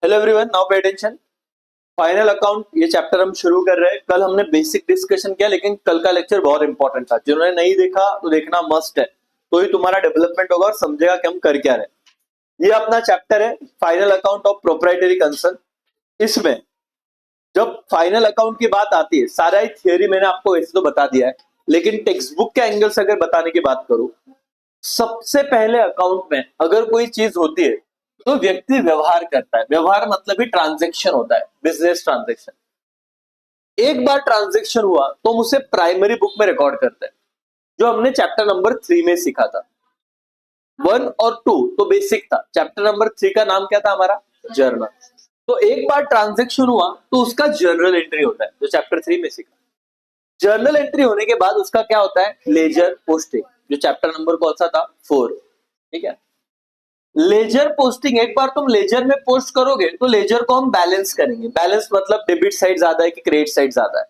Hello everyone, now pay attention. Final account ये chapter हम शुरू कर रहे हैं। कल हमने बेसिक डिस्कशन किया, लेकिन कल का लेक्चर बहुत इंपॉर्टेंट था। जिन्होंने नहीं देखा तो देखना मस्ट है, तो ही तुम्हारा डेवलपमेंट होगा और समझेगा कि हम कर क्या रहे। ये अपना चैप्टर है final account of proprietary concern. इसमें जब फाइनल अकाउंट की बात आती है, सारा ही थियोरी मैंने आपको वैसे तो बता दिया है, लेकिन टेक्स्ट बुक के एंगल से अगर बताने की बात करूं, सबसे पहले अकाउंट में अगर कोई चीज होती है तो व्यक्ति व्यवहार करता है। व्यवहार मतलब ही ट्रांजैक्शन होता है, बिजनेस ट्रांजैक्शन। एक बार ट्रांजैक्शन हुआ तो हम उसे प्राइमरी बुक में रिकॉर्ड करते हैं, जो हमने चैप्टर नंबर 3 में सीखा था। 1 और 2 तो बेसिक था। चैप्टर नंबर 3 का नाम क्या था हमारा? जर्नल। तो एक बार ट्रांजैक्शन हुआ तो उसका जर्नल एंट्री होता है, जो चैप्टर 3 में सीखा। जर्नल एंट्री होने के बाद उसका क्या होता है? लेजर पोस्टिंग, जो चैप्टर नंबर कौन सा था? 4। ठीक है। लेजर पोस्टिंग, एक बार तुम लेजर में पोस्ट करोगे तो लेजर को हम बैलेंस करेंगे। बैलेंस मतलब डेबिट साइड ज्यादा है कि क्रेडिट साइड ज्यादा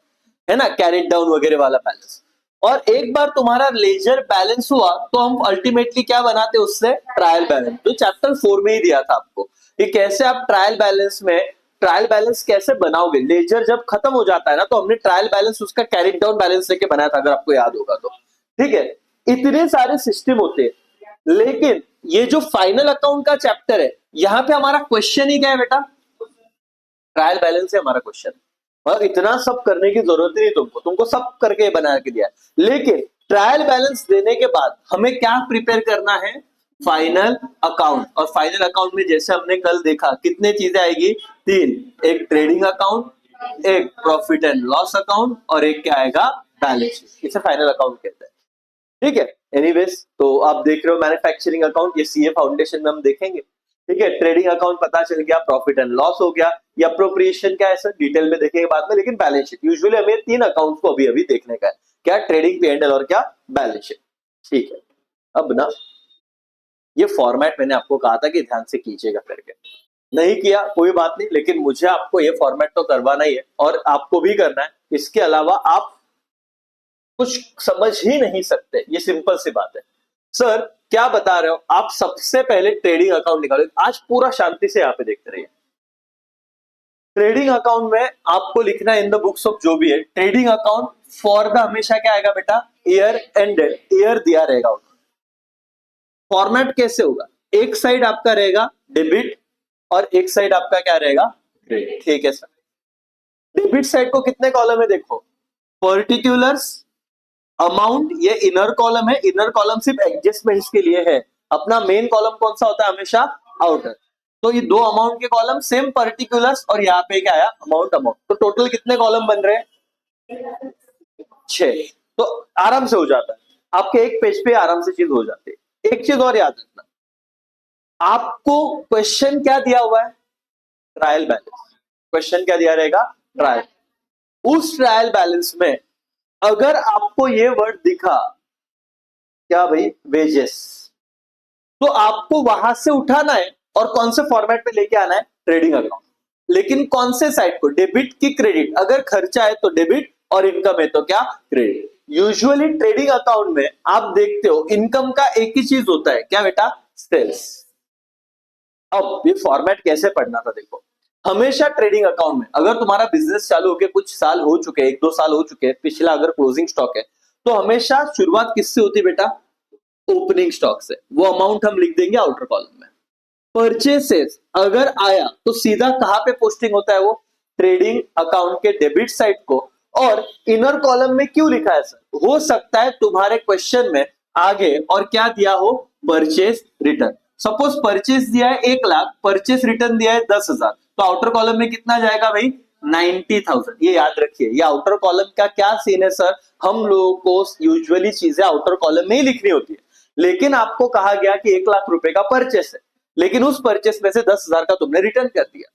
है ना, कैरिड डाउन वगैरह वाला बैलेंस। और एक बार तुम्हारा लेजर बैलेंस हुआ तो हम अल्टीमेटली क्या बनाते हैं उससे? ट्रायल बैलेंस, जो चैप्टर 4 में ही दिया था आपको कि कैसे आप ट्रायल बैलेंस कैसे बनाओगे। लेजर जब खत्म हो जाता है ना, तो हमने ट्रायल बैलेंस उसका कैरिड डाउन बैलेंस लेके बनाया था, अगर आपको याद होगा तो। ठीक है। इतने सारे सिस्टम होते हैं, लेकिन ये जो फाइनल अकाउंट का चैप्टर है, यहां पे हमारा क्वेश्चन ही क्या है बेटा? ट्रायल बैलेंस है हमारा क्वेश्चन। और इतना सब करने की जरूरत नहीं तुमको सब करके बना के दिया। लेकिन ट्रायल बैलेंस देने के बाद हमें क्या प्रिपेयर करना है? Final account. और फाइनल अकाउंट में जैसे हमने कल देखा, कितने चीजें आएगी? 3। एक ट्रेडिंग अकाउंट, एक प्रॉफिट एंड लॉस अकाउंट, और एक क्या आएगा? Balance sheet. इसे फाइनल अकाउंट कहते हैं। ठीक है। एनीवेज, तो आप देख रहे हो मैन्युफैक्चरिंग अकाउंट, ये सीए फाउंडेशन में हम देखेंगे। ठीक है। ट्रेडिंग अकाउंट पता चल गया, प्रॉफिट एंड लॉस हो गया, या अप्रोप्रिएशन क्या है सर, डिटेल में देखेंगे बाद में। लेकिन बैलेंस शीट यूजुअली हमें 3 अकाउंट को अभी देखने का है, क्या? ट्रेडिंग, P&L और क्या? Balance sheet. ठीक है। अब ना, ये फॉर्मेट मैंने आपको कहा था कि ध्यान से कीजिएगा करके, नहीं किया कोई बात नहीं, लेकिन मुझे आपको ये फॉर्मेट तो करवाना ही है, और आपको भी करना है। इसके अलावा आप कुछ समझ ही नहीं सकते, ये सिंपल सी बात है। सर क्या बता रहे हो आप? सबसे पहले ट्रेडिंग अकाउंट निकालो। आज पूरा शांति से यहाँ पे देखते रहिए। ट्रेडिंग अकाउंट में आपको लिखना है इन द बुक्स ऑफ, जो भी है ट्रेडिंग अकाउंट फॉर द, हमेशा क्या आएगा बेटा? Year ended. ईयर दिया रहेगा। फॉर्मेट कैसे होगा? एक साइड आपका रहेगा डेबिट और एक साइड आपका क्या रहेगा? क्रेडिट। ठीक है सर। डेबिट साइड को कितने कॉलम है देखो? पर्टिकुलर्स, अमाउंट, ये इनर कॉलम है। इनर कॉलम सिर्फ एडजस्टमेंट्स के लिए है। अपना मेन कॉलम कौन सा होता है? हमेशा आउटर। तो ये 2 अमाउंट के कॉलम, सेम पर्टिकुलर्स, और यहाँ पे क्या आया? अमाउंट। तो टोटल कितने कॉलम बन रहे हैं? 6। तो आराम से हो जाता है आपके एक पेज पे, आराम से चीज हो जाती है। एक चीज और याद रखना, आपको क्वेश्चन क्या दिया हुआ है? Trial balance. क्वेश्चन क्या दिया रहेगा? ट्रायल। उस ट्रायल बैलेंस में अगर आपको ये वर्ड दिखा, क्या भाई? वेजेस, तो आपको वहां से उठाना है और कौन से फॉर्मेट में लेके आना है? Trading account. लेकिन कौन से साइड को? डेबिट की क्रेडिट? अगर खर्चा है तो डेबिट, और इनकम है तो क्या? क्रेडिट। यूजुअली ट्रेडिंग अकाउंट में आप देखते हो इनकम का एक ही चीज होता है, क्या बेटा? सेल्स। अब ये फॉर्मेट कैसे पढ़ना था देखो। हमेशा ट्रेडिंग अकाउंट में, अगर तुम्हारा बिजनेस चालू होके कुछ साल हो चुके, 1-2 साल हो चुके, पिछला अगर क्लोजिंग स्टॉक है, तो हमेशा शुरुआत किससे होती है बेटा? ओपनिंग स्टॉक से। वो अमाउंट हम लिख देंगे आउटर कॉलम में। परचेसेस अगर आया तो सीधा कहां पे पोस्टिंग होता है? वो ट्रेडिंग अकाउंट के डेबिट साइड को। और इनर कॉलम में क्यों लिखा है सर? हो सकता है तुम्हारे क्वेश्चन में आगे और क्या दिया हो? Purchase return. सपोज परचेस दिया है 1 लाख, परचेस रिटर्न दिया है 10,000, तो आउटर कॉलम में कितना जाएगा भाई? 90,000। ये याद रखिए। ये आउटर कॉलम का क्या सीन है सर? हम लोगों को यूजुअली चीजें आउटर कॉलम में ही लिखनी होती है, लेकिन आपको कहा गया कि 1 लाख रुपए का परचेस है, लेकिन उस परचेस में से 10,000 का तुमने रिटर्न कर दिया,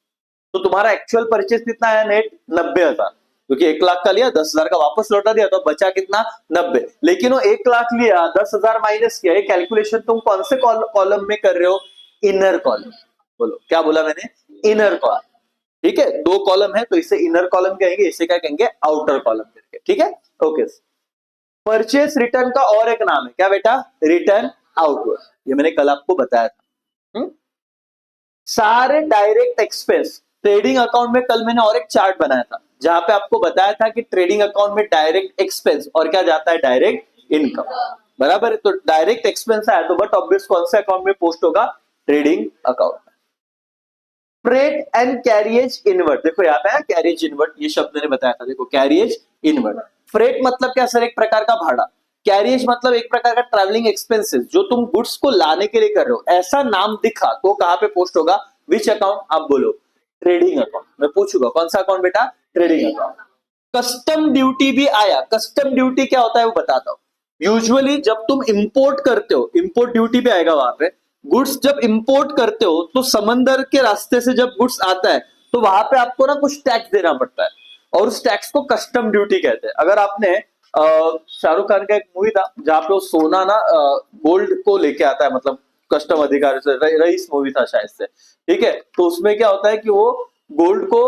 तो तुम्हारा एक्चुअल परचेस कितना आया? नेट 90,000। क्योंकि 1 लाख का लिया, 10,000 का वापस लौटा दिया, तो बचा कितना? 90। लेकिन वो 1 लाख लिया, 10,000 माइनस किया। ये कैलकुलेशन तुम कौन से कॉलम में कर रहे हो? Inner column. बोलो क्या बोला मैंने? Inner column. ठीक है। 2 कॉलम है तो इसे इनर कॉलम कहेंगे, इसे क्या कहेंगे? आउटर कॉलम करके। ठीक है। ओके। परचेस रिटर्न का और एक नाम है क्या बेटा? Return outward. ये मैंने कल आपको बताया था। सारे डायरेक्ट एक्सपेंस ट्रेडिंग अकाउंट में। कल मैंने और एक चार्ट बनाया था जहां पे आपको बताया था कि ट्रेडिंग अकाउंट में डायरेक्ट एक्सपेंस और क्या जाता है, डायरेक्ट इनकम, बराबर है। तो डायरेक्ट एक्सपेंस आया तो बट ऑब्वियस कौन से अकाउंट में पोस्ट होगा, ट्रेडिंग अकाउंट में। फ्रेट एंड कैरियज इनवर्ड, देखो यहाँ पे है कैरियज इनवर्ड, ये शब्द मैंने बताया था, देखो कैरियज इनवर्ड। फ्रेट मतलब क्या सर, एक प्रकार का भाड़ा। कैरियज मतलब एक प्रकार का ट्रैवलिंग एक्सपेंसेस, जो तुम गुड्स को लाने के लिए कर रहे हो, ऐसा नाम दिखा तो कहां पे पोस्ट होगा, विच अकाउंट, आप बोलो, ट्रेडिंग अकाउंट। मैं पूछूंगा कौन सा अकाउंट बेटा, ट्रेडिंग अकाउंट। कस्टम ड्यूटी भी आया, कस्टम ड्यूटी क्या होता है वो बताता हूं। यूजुअली जब तुम इंपोर्ट करते हो, इंपोर्ट ड्यूटी भी आएगा वहां पे। गुड्स जब इंपोर्ट करते हो तो समंदर के रास्ते से जब गुड्स आता है तो वहां पे आपको ना कुछ टैक्स देना पड़ता है, और उस टैक्स को कस्टम ड्यूटी कहते हैं। अगर आपने शाहरुख खान का एक मूवी था जहां पे वो सोना ना गोल्ड को लेके आता है, मतलब कस्टम अधिकारी से, रईस मूवी था शायद से, ठीक है। तो उसमें क्या होता है कि वो गोल्ड को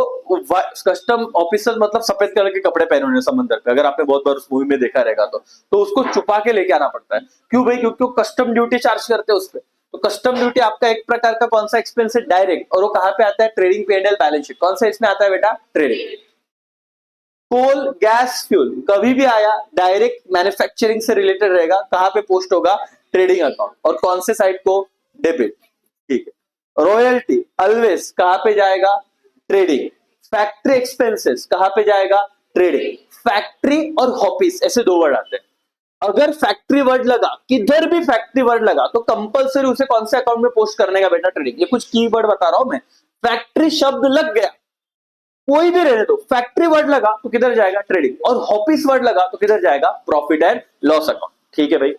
कस्टम ऑफिसर, मतलब सफेद कलर के कपड़े पहने हुए समंदर पे, अगर आपने बहुत बार उस मूवी में देखा रहेगा तो उसको छुपा के लेके आना पड़ता है। क्यों भाई, क्योंकि वो कस्टम ड्यूटी चार्ज करते हैं उस पर। तो कस्टम ड्यूटी आपका एक प्रकार का कौन सा एक्सपेंस है, डायरेक्ट, और वो कहां पे आता है, ट्रेडिंग P&L बैलेंस शीट। कौन सा इसमें आता है बेटा, ट्रेडिंग। कोल गैस फ्यूल कभी भी आया, डायरेक्ट मैन्युफैक्चरिंग से रिलेटेड रहेगा, कहां पे पोस्ट होगा, ट्रेडिंग अकाउंट, और कौन से साइड को, डेबिट, ठीक है। रॉयल्टी ऑलवेज कहां पे जाएगा, ट्रेडिंग। फैक्ट्री एक्सपेंसेस कहां पे जाएगा, ट्रेडिंग। फैक्ट्री और ऑफिस ऐसे दो वर्ड आते हैं। अगर फैक्ट्री वर्ड लगा, किधर भी फैक्ट्री वर्ड लगा, तो कंपलसरी उसे कौन से अकाउंट में पोस्ट करने का बेटा, ट्रेडिंग। ये कुछ की वर्ड बता रहा हूं मैं। फैक्ट्री शब्द लग गया, कोई भी रहने दो, फैक्ट्री वर्ड लगा तो किधर जाएगा, ट्रेडिंग, और ऑफिस वर्ड लगा तो किधर जाएगा, प्रॉफिट एंड लॉस अकाउंट, ठीक है भाई।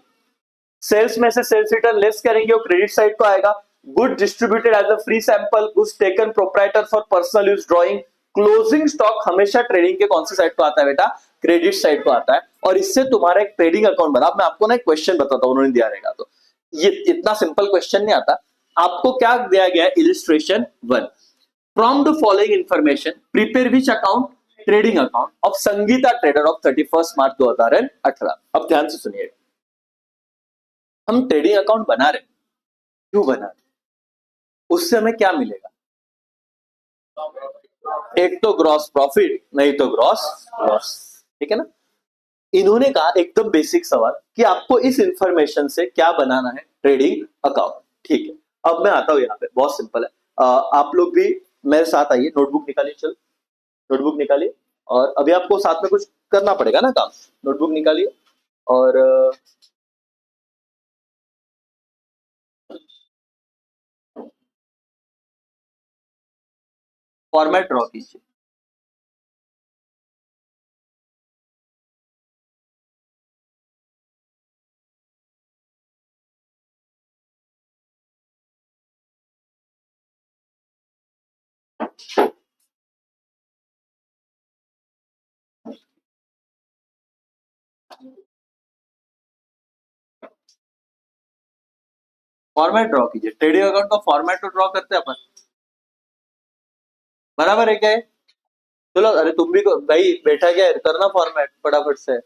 सेल्स में से सेल्स रिटर्न लेस करेंगे, वो क्रेडिट साइड को आएगा। Good distributed as a free sample, goods taken proprietor for personal use, drawing. Closing stock हमेशा ट्रेडिंग के कौन से साइड को आता है बेटा, क्रेडिट साइड को आता है। और इससे तुम्हारा एक ट्रेडिंग अकाउंट बना। मैं आपको ना एक क्वेश्चन बताता हूं, उन्होंने दिया रहेगा, तो ये इतना सिंपल क्वेश्चन नहीं आता। आपको क्या दिया गया है, illustration 1, from the following information prepare which account, trading account of Sangeeta trader of 31 मार्च 2018। अब ध्यान से सुनिएगा, हम ट्रेडिंग अकाउंट बना रहे, क्यों बना रहे, उससे हमें क्या मिलेगा, एक तो ग्रॉस प्रॉफिट, नहीं तो ग्रॉस लॉस, ठीक है ना। इन्होंने कहा एकदम बेसिक सवाल कि आपको इस इंफॉर्मेशन से क्या बनाना है, ट्रेडिंग अकाउंट, ठीक है। अब मैं आता हूं यहाँ पे, बहुत सिंपल है। आप लोग भी मेरे साथ आइए, नोटबुक निकालिए, चल नोटबुक निकालिए, और अभी आपको साथ में कुछ करना पड़ेगा ना काम। नोटबुक निकालिए और फॉर्मेट ड्रॉ कीजिए। फॉर्मेट ड्रॉ कीजिए, ट्रेडिंग अकाउंट का फॉर्मेट तो ड्रॉ करते हैं अपन, बराबर है क्या है? चलो, अरे तुम भी भाई बैठा क्या है, करना फॉर्मेट फटाफट से।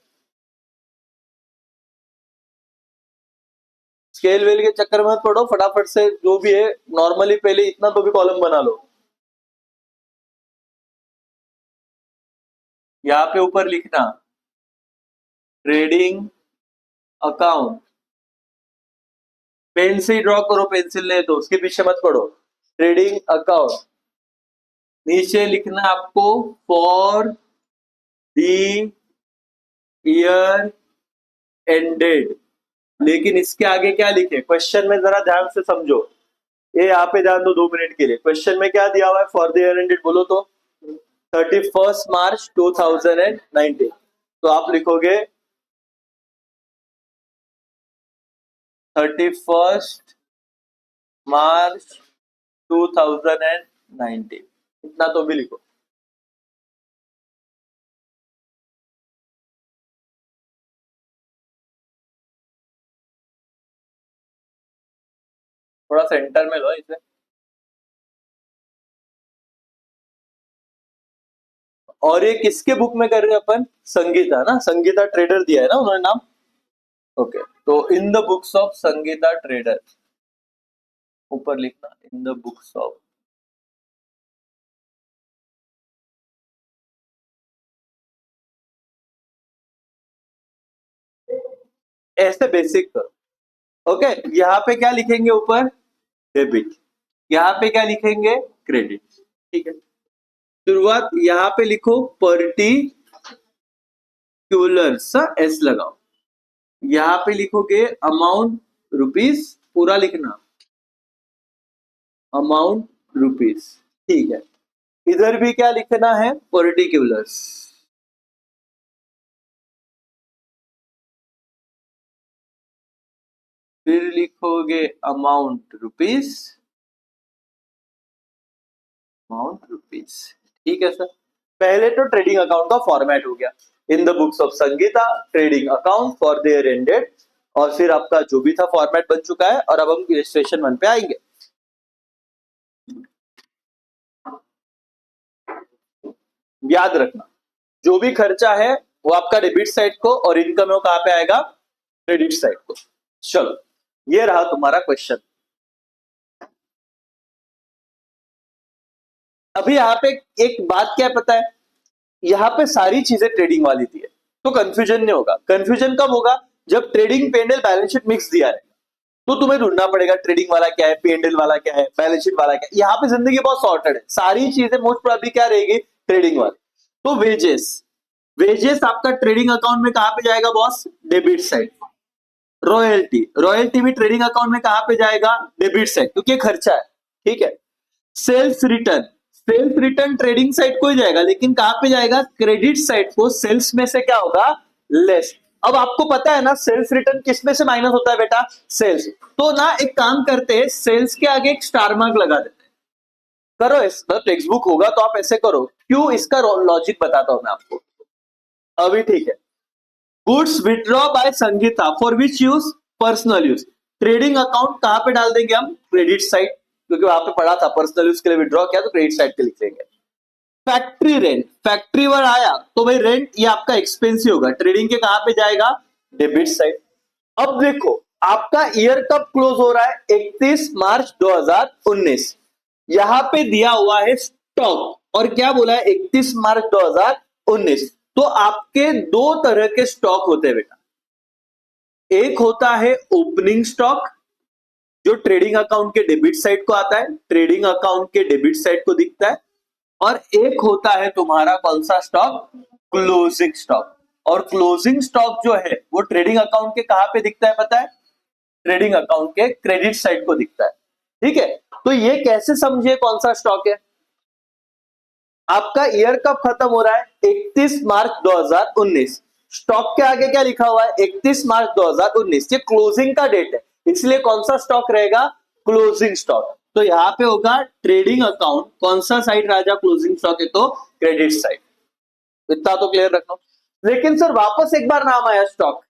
स्केल वेल के चक्कर में मत पड़ो, फटाफट से जो भी है नॉर्मली पहले इतना तो भी कॉलम बना लो। यहाँ पे ऊपर लिखना ट्रेडिंग अकाउंट, पेन से ड्रॉ करो, पेंसिल ले तो उसके पीछे मत पड़ो। ट्रेडिंग अकाउंट, नीचे लिखना आपको फॉर दी ईयर एंडेड, लेकिन इसके आगे क्या लिखे क्वेश्चन में, जरा ध्यान से समझो। ये यहाँ पे ध्यान दो 2 मिनट के लिए। क्वेश्चन में क्या दिया हुआ है, फॉर द ईयर एंडेड, बोलो तो 31 मार्च 2019। तो आप लिखोगे 31 मार्च 2019, इतना तो भी लिखो। थोड़ा सेंटर में लो इसे। और ये किसके बुक में कर रहे हैं अपन, संगीता ना, संगीता ट्रेडर दिया है ना उन्होंने नाम। ओके, तो in the books of Sangeeta trader, ऊपर लिखना इन द बुक्स ऑफ ऐसे बेसिक करो। ओके, यहाँ पे क्या लिखेंगे ऊपर, डेबिट, यहाँ पे क्या लिखेंगे, क्रेडिट। ठीक है, शुरुआत यहाँ पे लिखो पर्टिकुलर्स, एस लगाओ, यहाँ पे लिखोगे अमाउंट रुपीस, पूरा लिखना अमाउंट रुपीस। ठीक है, इधर भी क्या लिखना है, पर्टिकुलर्स। फिर लिखोगे अमाउंट रुपीस, अमाउंट रुपीस। ठीक है सर, पहले तो ट्रेडिंग अकाउंट का फॉर्मेट हो गया, in the books of Sangeeta trading account for their ended, और फिर आपका जो भी था फॉर्मेट बन चुका है, और अब हम इलस्ट्रेशन 1 पे आएंगे। याद रखना, जो भी खर्चा है वो आपका डेबिट साइड को, और इनकम वो कहां पे आएगा, क्रेडिट साइड को। चलो, ये रहा तुम्हारा क्वेश्चन। अभी यहाँ पे एक बात क्या पता है, यहाँ पे सारी चीजें ट्रेडिंग वाली थी, तो कंफ्यूजन नहीं होगा। कंफ्यूजन कब होगा, जब trading P and L balance sheet mix दिया है, तो तुम्हें ढूंढना पड़ेगा ट्रेडिंग वाला क्या है, पेंडल वाला क्या है, बैलेंस शीट वाला क्या है। यहाँ पे जिंदगी बहुत सॉर्टेड है, सारी चीजें मोस्ट प्रोबेबली क्या रहेगी, ट्रेडिंग वाली। तो वेजेस, वेजेस आपका ट्रेडिंग अकाउंट में कहां पे जाएगा boss, debit side. Royalty, royalty भी ट्रेडिंग अकाउंट में कहां पे जाएगा, डेबिट साइड, क्योंकि खर्चा है। ठीक है, sales return, sales return trading side को ही जाएगा, लेकिन कहां पे जाएगा, क्रेडिट साइड को। सेल्स में से क्या होगा, लेस। अब आपको पता है ना सेल्स रिटर्न किस में से माइनस होता है बेटा, सेल्स। तो ना एक काम करते हैं, सेल्स के आगे एक स्टार मार्क लगा देते हैं। करो, इस टेक्स्ट बुक होगा तो आप ऐसे करो, क्यों, इसका लॉजिक बताता हूं मैं आपको अभी। ठीक है, goods withdraw by Sangeeta for which use, personal use. Trading account कहां पे डाल देंगे हम, क्रेडिट साइड, क्योंकि वहां पे पढ़ा था पर्सनल यूज के लिए विड्रॉ किया तो क्रेडिट साइड पे लिख लेंगे। फैक्ट्री रेंट, फैक्ट्री वर आया तो भाई रेंट ये आपका एक्सपेंस ही होगा, ट्रेडिंग के कहां पे जाएगा, डेबिट साइड। अब देखो आपका ईयर कब क्लोज हो रहा है, 31 मार्च 2019। यहां पे दिया हुआ है स्टॉक, और क्या बोला है, 31 मार्च 2019। तो आपके दो तरह के स्टॉक होते हैं बेटा, एक होता है ओपनिंग स्टॉक, जो ट्रेडिंग अकाउंट के डेबिट साइड को आता है, ट्रेडिंग अकाउंट के डेबिट साइड को दिखता है। और एक होता है तुम्हारा कौन सा स्टॉक, क्लोजिंग स्टॉक। और क्लोजिंग स्टॉक जो है वो ट्रेडिंग अकाउंट के कहां पे दिखता है पता है, ट्रेडिंग अकाउंट के क्रेडिट साइड को दिखता है। ठीक है, तो ये कैसे समझिए कौन सा स्टॉक है। आपका ईयर कब खत्म हो रहा है, 31 मार्च 2019। स्टॉक के आगे क्या लिखा हुआ है, 31 मार्च 2019। ये क्लोजिंग का डेट है, इसलिए कौन सा स्टॉक रहेगा, क्लोजिंग स्टॉक। तो यहां पे होगा ट्रेडिंग अकाउंट, कौन सा साइड राजा, क्लोजिंग स्टॉक है तो क्रेडिट साइड। इतना तो क्लियर रखना। लेकिन सर वापस एक बार नाम आया स्टॉक,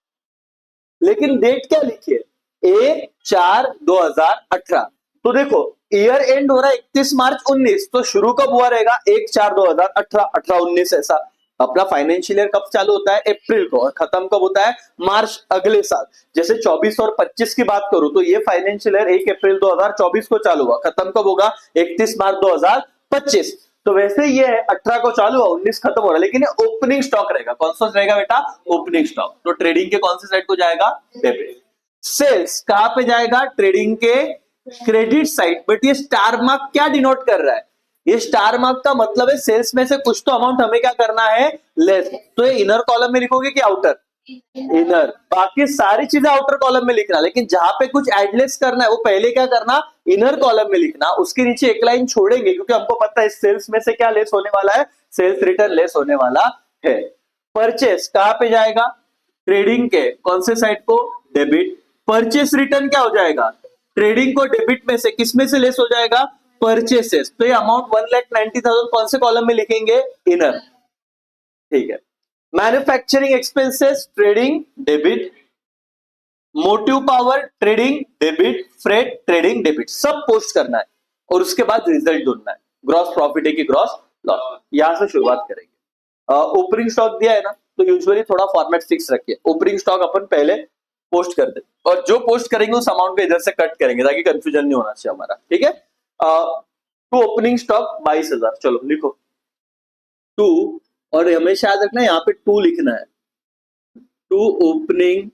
लेकिन डेट क्या लिखी है, 1/4/2018। तो देखो ईयर एंड हो रहा है 31 मार्च 19, तो शुरू कब हुआ रहेगा, 1/4/2018, 18-19 ऐसा। अपना फाइनेंशियल ईयर कब चालू होता है, अप्रैल को, और खत्म कब होता है, मार्च अगले साल। जैसे 24 और 25 की बात करूं तो ये फाइनेंशियल ईयर 1 अप्रैल 2024 को चालू हुआ, खत्म कब होगा, 31 मार्च 2025। तो वैसे ये है 18 को चालू हुआ, 19 खत्म हो रहा है, लेकिन ये ओपनिंग स्टॉक रहेगा। कौन सा रहेगा बेटा, ओपनिंग स्टॉक। तो ट्रेडिंग के कौन से साइड को जाएगा, डेबिट। सेल्स कहां पे जाएगा, ट्रेडिंग के क्रेडिट साइड। बट ये स्टार मार्क क्या डिनोट कर रहा है, ये स्टार मार्क का मतलब है सेल्स में से कुछ तो अमाउंट हमें क्या करना है, लेस। तो ये इनर कॉलम में लिखोगे कि आउटर, इनर। बाकी सारी चीजें आउटर कॉलम में लिखना, लेकिन जहां पे कुछ एडलेस करना है वो पहले क्या करना, इनर कॉलम में लिखना। उसके नीचे एक लाइन छोड़ेंगे, क्योंकि हमको पता है सेल्स में से क्या लेस होने वाला है, सेल्स रिटर्न लेस होने वाला है। परचेस कहां पे जाएगा, ट्रेडिंग के कौन से साइड को, डेबिट। परचेस रिटर्न क्या हो जाएगा, ट्रेडिंग को डेबिट में से किस में से लेस हो जाएगा, परचेसेस। तो ये अमाउंट 1,90,000 कौन से कॉलम में लिखेंगे, इनर। ठीक है, manufacturing expenses trading debit, motive power trading debit, freight trading debit, सब पोस्ट करना है और उसके बाद रिजल्ट ढूंढना है। ग्रॉस प्रॉफिट है कि ग्रॉस लॉस, यहां से शुरुआत करेंगे। ओपनिंग स्टॉक दिया है ना, तो यूजुअली थोड़ा फॉर्मेट फिक्स रखिए। ओपनिंग स्टॉक अपन पहले पोस्ट कर दे, और जो पोस्ट करेंगे उस अमाउंट को इधर से कट करेंगे ताकि कंफ्यूजन नहीं होना चाहिए हमारा। ठीक है, टू ओपनिंग स्टॉक 22,000, चलो लिखो 2, और हमेशा याद रखना यहाँ पे 2 लिखना है। To opening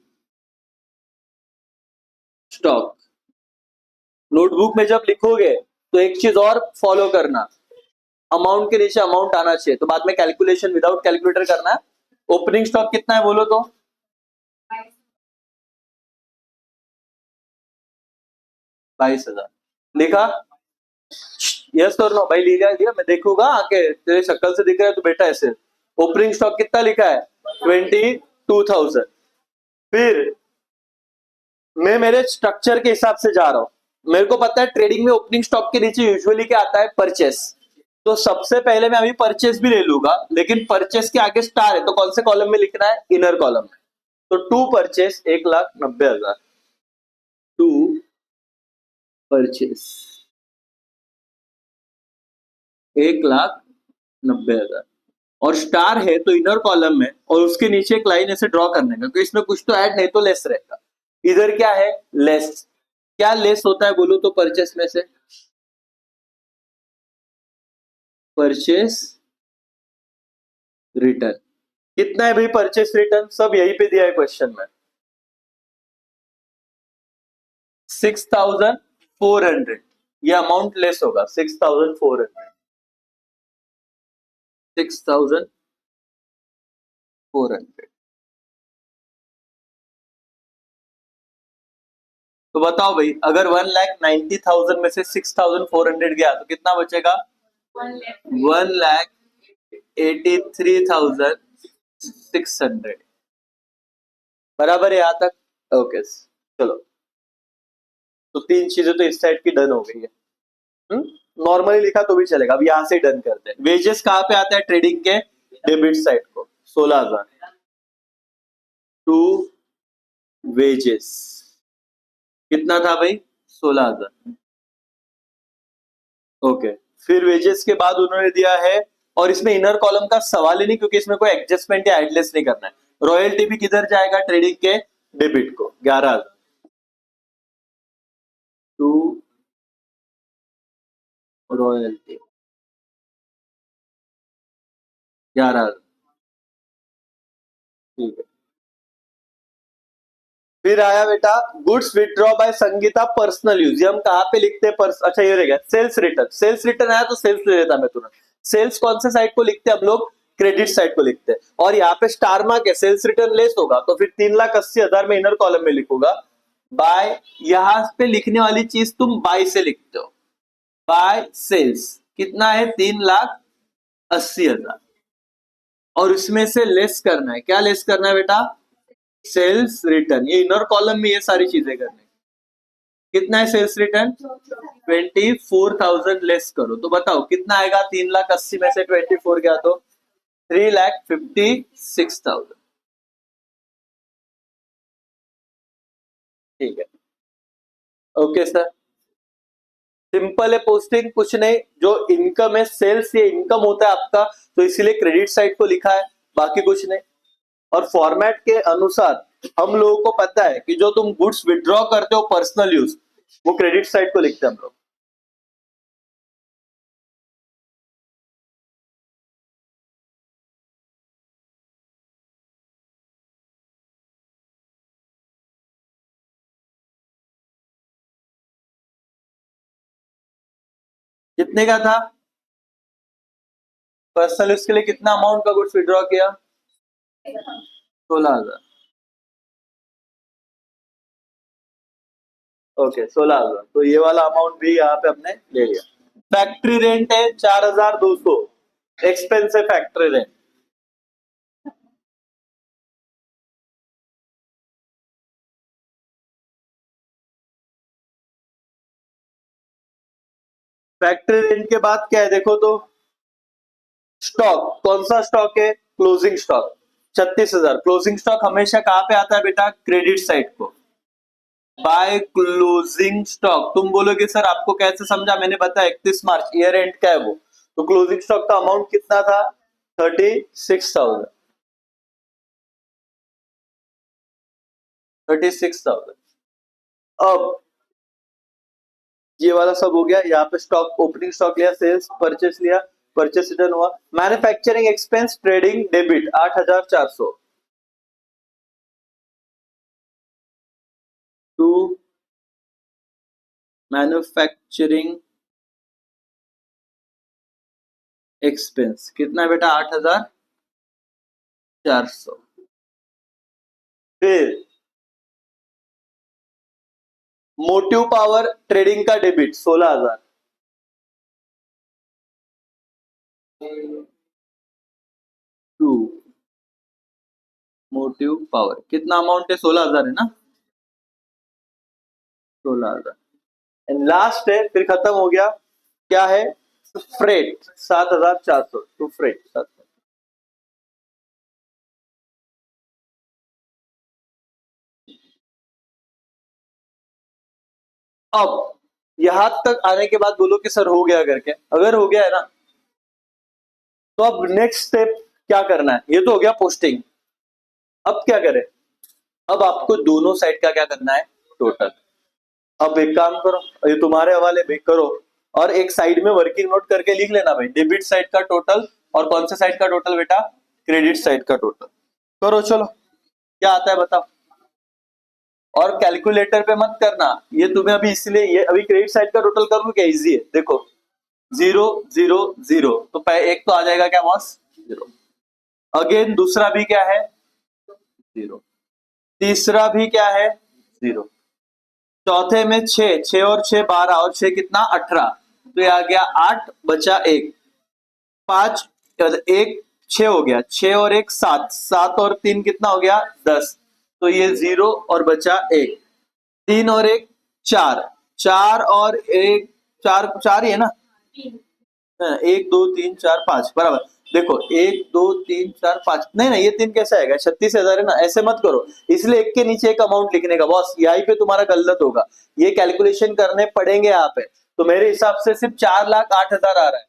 stock. नोटबुक में जब लिखोगे तो एक चीज और फॉलो करना, अमाउंट के नीचे अमाउंट आना चाहिए, तो बाद में कैलकुलेशन विदाउट कैलकुलेटर करना है। ओपनिंग स्टॉक कितना है बोलो तो? 22,000 लिखा? यस और नो भाई, लिखा दिया, मैं देखूंगा आके, तेरे शक्ल से दिख रहा है तो बेटा ऐसे। ओपनिंग स्टॉक कितना लिखा है? 22,000। फिर मैं मेरे स्ट्रक्चर के हिसाब से जा रहा हूं, मेरे को पता है ट्रेडिंग में ओपनिंग स्टॉक के नीचे यूजुअली क्या आता है? परचेस। तो सबसे पहले मैं अभी परचेस भी ले लूंगा, लेकिन परचेस के आगे स्टार है तो कौन से कॉलम में लिखना है? इनर कॉलम में। तो टू परचेस 1,90,000, टू परचेस 1,90,000, और स्टार है तो इनर कॉलम में, और उसके नीचे एक लाइन ऐसे ड्रॉ करने का, क्योंकि इसमें कुछ तो ऐड नहीं तो लेस रहेगा। इधर क्या है? लेस। क्या लेस होता है बोलो तो परचेस में से? Purchase return. कितना है भाई परचेस रिटर्न? सब यहीं पे दिया है क्वेश्चन में, 6,400। ये अमाउंट लेस होगा, 6,400, 6,400। तो बताओ भाई, अगर 1,90,000 में से 6,400 गया तो कितना बचेगा? 1,83,600। बराबर है यहाँ तक? ओके चलो, तो तीन चीजें तो इस साइड की डन हो गई है। नॉर्मली लिखा तो भी चलेगा, अब यहां से डन करते हैं। वेजेस कहाँ पे आता है ट्रेडिंग के? डेबिट साइड को, 16,000। टू वेजेस कितना था भाई? 16,000। ओके, फिर वेजेस के बाद उन्होंने दिया है, और इसमें इनर कॉलम का सवाल ही नहीं, क्योंकि इसमें कोई एडजस्टमेंट या एडलेस नहीं करना है। रॉयल्टी भी किधर जाएगा? ट्रेडिंग के डेबिट को, 11,000। To royalty 11,000। ठीक है, फिर आया बेटा goods withdraw by Sangeeta personal use. ये हम कहाँ पे लिखते हैं? अच्छा ये रहेगा सेल्स रिटर्न। सेल्स रिटर्न आया तो सेल्स ले लेता मैं तुरंत। सेल्स कौन से साइड को लिखते हैं हम लोग? क्रेडिट साइड को लिखते हैं। और यहाँ पे स्टार मार्क है, सेल्स रिटर्न लेस होगा, तो फिर 3,80,000 में इनर कॉलम में लिखूंगा बाय। यहां पे लिखने वाली चीज तुम बाय से लिखते हो, बाय सेल्स कितना है? 3,80,000। और इसमें से लेस करना है, क्या लेस करना है बेटा? Sales return. ये इनर कॉलम में ये सारी चीजें करनी है। कितना है सेल्स रिटर्न? 24,000 लेस करो तो बताओ कितना आएगा? 3,80,000 में से 24 गया तो 3,56,000। ठीक है, ओके सर, सिंपल है पोस्टिंग, कुछ नहीं। जो इनकम है सेल्स, ये इनकम होता है आपका, तो इसीलिए क्रेडिट साइड को लिखा है, बाकी कुछ नहीं। और फॉर्मेट के अनुसार हम लोगों को पता है कि जो तुम गुड्स विड्रॉ करते हो पर्सनल यूज, वो क्रेडिट साइड को लिखते हैं हम लोग। कितने का था पर्सनल यूज के लिए? कितना अमाउंट का गुड्स विड्रॉ किया? 16,000। ओके 16,000, तो ये वाला अमाउंट भी यहाँ पे हमने ले लिया। फैक्ट्री रेंट है 4,200, एक्सपेंस है फैक्ट्री रेंट। फैक्ट्री रेंट के बाद क्या है देखो तो? स्टॉक। कौन सा स्टॉक है? Closing stock 36,000। क्लोजिंग स्टॉक हमेशा कहाँ पे आता है बेटा? क्रेडिट साइड को, बाय क्लोजिंग स्टॉक। तुम बोलोगे सर आपको कैसे समझा? मैंने बताया 31 मार्च ईयर एंड का है वो, तो क्लोजिंग स्टॉक का अमाउंट कितना था? 36,000। 36,000। अब ये वाला सब हो गया, यहाँ पे स्टॉक, ओपनिंग स्टॉक लिया, सेल्स परचेस लिया, परचेस रिटर्न हुआ। Manufacturing expense trading debit 8,400, to manufacturing expense कितना है बेटा? 8,400। फिर मोटिव पावर ट्रेडिंग का डेबिट 16,000। टू मोटिव पावर कितना अमाउंट है? 16,000 है ना? 16,000। एंड लास्ट है, फिर खत्म हो गया। क्या है? फ्रेट 7,400। To freight 7। अब यहां तक आने के बाद बोलो कि सर हो गया करके। अगर हो गया है ना, तो अब नेक्स्ट स्टेप क्या करना है? ये तो हो गया पोस्टिंग। अब क्या करें? अब आपको दोनों साइड का क्या करना है? टोटल। अब एक काम करो, ये तुम्हारे हवाले भी करो, और एक साइड में वर्किंग नोट करके लिख लेना भाई, डेबिट साइड का टोटल और कौन से साइड का टोटल बेटा? क्रेडिट साइड का टोटल। करो चलो, क्या आता है बताओ। और कैलकुलेटर पे मत करना, ये तुम्हें अभी इसलिए, ये अभी क्रेडिट साइड का टोटल करूँ क्या? इजी है, देखो 0 0 0, तो एक तो आ जाएगा क्या बॉस? 0। अगेन दूसरा भी क्या है? 0। तीसरा भी क्या है? 0। चौथे में 6, 6 और 6 12, और 6 कितना? 18। तो ये आ गया 8 बचा 1, 5 1 6 हो गया, 6 और 1 7, 7 और 3 कितना हो गया? 10। तो ये 0 और बचा 1, 3 और 1 4, 4 और 1 4, 4 ही है ना? 1 2 3 4 5 बराबर। देखो 1 2 3 4 5, नहीं नहीं, ये 3 कैसे आएगा? 36,000 है ना? ऐसे मत करो, इसलिए एक के नीचे एक अमाउंट लिखने का बॉस, यहीं पे तुम्हारा गलत होगा। ये कैलकुलेशन करने पड़ेंगे यहाँ पे। तो मेरे हिसाब से सिर्फ 4,08,000 आ रहा है,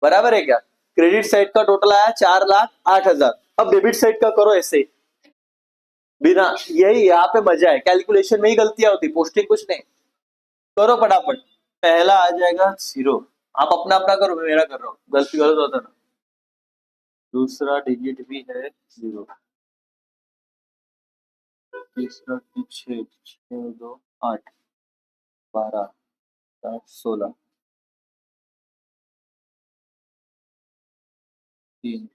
बराबर है क्या? क्रेडिट साइड का टोटल आया 4,08,000। अब डेबिट साइड का करो ऐसे, बिना, यही यहाँ पे मजा है, कैलकुलेशन में ही गलतियां होती, पोस्टिंग कुछ नहीं। करो फटाफट। पहला आ जाएगा 0, आप अपना अपना करो, मैं मेरा कर रहा हूँ, गलती गलत होता ना। दूसरा डिजिट भी है 0। तीसरा 6, 6 2 8 12 7 16, 3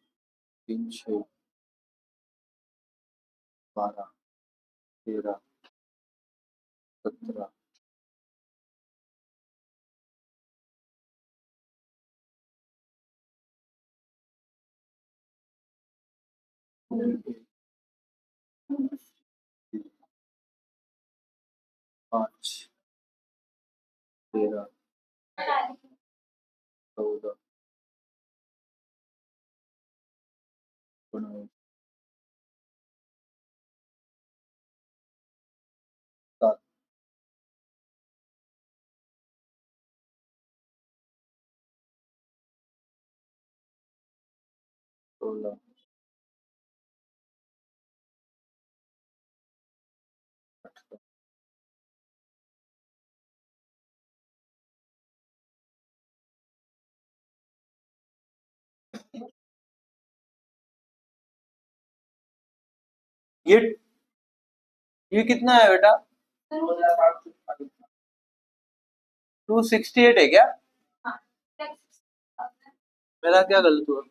3 6 12 13 17 5 13 14 19 7 16। ये कितना है बेटा? 268 है क्या? मेरा क्या गलत हुआ?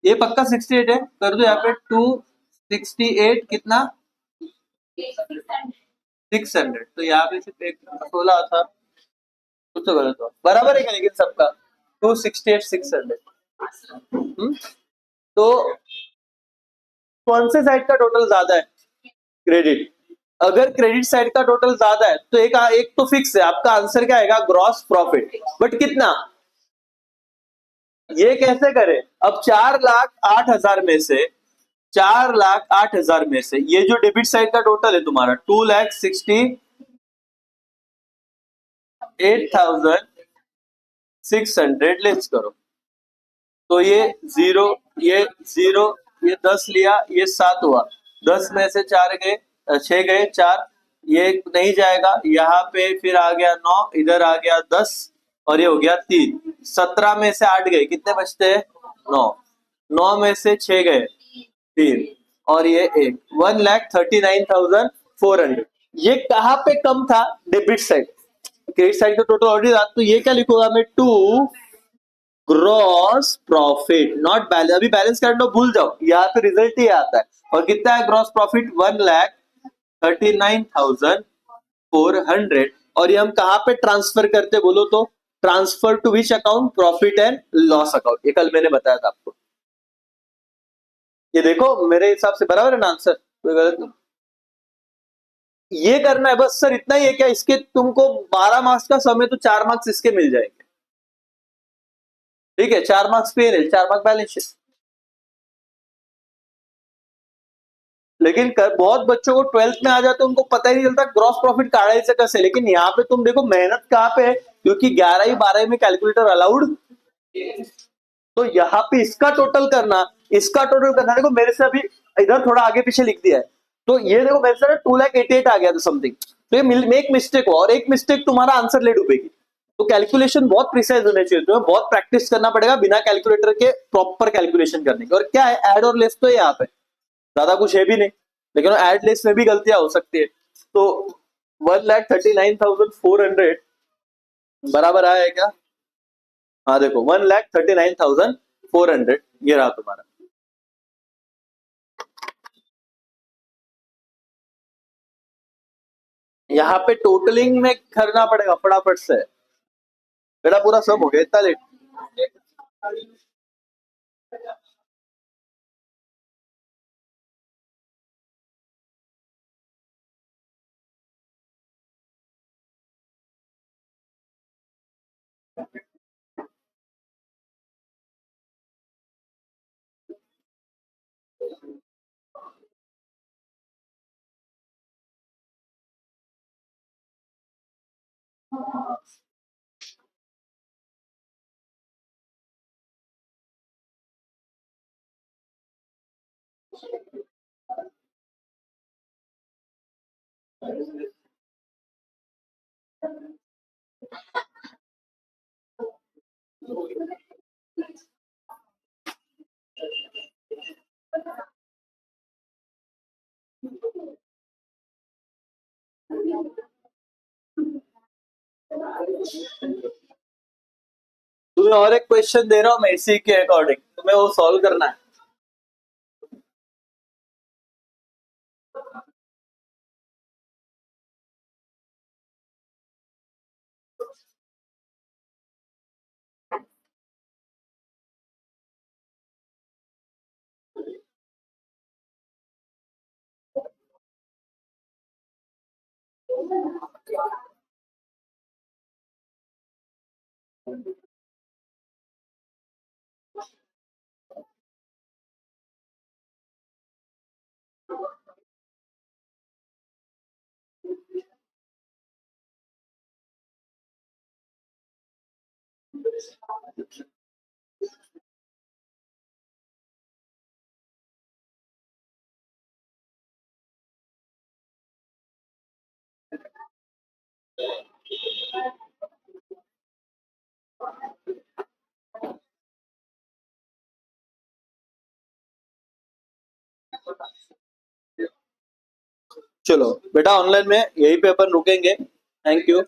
ये पक्का 68 है, कर दो यहाँ पे 268 कितना? 600। तो यहाँ पे सिर्फ एक 16 था, कुछ तो गलत हुआ, बराबर है क्या लेकिन सबका? 268 600। तो कौन से साइड का टोटल ज्यादा है? क्रेडिट। अगर क्रेडिट साइड का टोटल ज्यादा है तो एक तो फिक्स है, आपका आंसर क्या आएगा? Gross profit. बट कितना? ये कैसे करें? अब 4,08,000 में से, 4,08,000 में से ये जो डेबिट साइड का टोटल है तुम्हारा 2,68,600 लेस करो, तो ये 0, ये 0, ये 10 लिया, ये 7 हुआ, 10 में से 4 गए, 6 गए, 4 ये नहीं जाएगा, यहाँ पे फिर आ गया 9, इधर आ गया 10, और ये हो गया 3, 17 में से 8 गए, कितने बचते हैं? 9, 9 में से 6 गए 3, और ये एक 1,39,400। ये कहाँ पे कम था? Debit side. क्रेडिट साइड का टोटल ऑलरेडी था, तो ये क्या लिखूंगा मैं? To gross profit, not balance. अभी बैलेंस करना भूल जाओ, यहाँ पे रिजल्ट ही आता है। और कितना है ग्रॉस प्रॉफिट? 1,39,400। और ये हम कहाँ पे ट्रांसफर करते बोलो तो? Transfer to which account? Profit and loss account. ये कल मैंने बताया था आपको। ये देखो मेरे हिसाब से बराबर है ना आंसर, कोई गलत नहीं। ये करना है बस सर, इतना ही है क्या? इसके तुमको 12 मार्क्स का समय, तो 4 मार्क्स इसके मिल जाएंगे। ठीक है, 4 मार्क्स पे 4 मार्क्स बैलेंस शीट। लेकिन बहुत बच्चों को 12th में आ जाते हैं, उनको पता ही नहीं चलता ग्रॉस प्रॉफिट काढायचं कैसे। लेकिन यहाँ पे तुम देखो मेहनत कहाँ पे है, क्योंकि 11वीं 12वीं में कैलकुलेटर अलाउड। तो यहाँ पे इसका टोटल करना, इसका टोटल करना। देखो मेरे से अभी इधर थोड़ा आगे पीछे लिख दिया है, तो ये देखो मेरे से 2,88,000 आ गया था समथिंग। तो ये एक मिस्टेक हो, और एक मिस्टेक तुम्हारा आंसर ले डूबेगी। तो कैलकुलेशन बहुत प्रिसाइज होने चाहिए, तुम्हें बहुत प्रैक्टिस करना पड़ेगा बिना कैलकुलेटर के प्रॉपर कैलकुलेशन करने के। और क्या है, ऐड और लेस तो है यहाँ पे, ज्यादा कुछ है भी नहीं। लेकिन ऐड लेस में भी गलतियां हो सकती है। तो 1,39,400 बराबर आया है क्या? हाँ देखो 1,39,400 ये रहा तुम्हारा। यहाँ पे टोटलिंग में करना पड़ेगा फटाफट से। मेरा पूरा सब हो गया, इतना लेट? तुम्हें और एक क्वेश्चन दे रहा हूँ मैं इसी के अकॉर्डिंग, तुम्हें वो सॉल्व करना है। चलो बेटा, ऑनलाइन में यही पे अपन रुकेंगे। Thank you.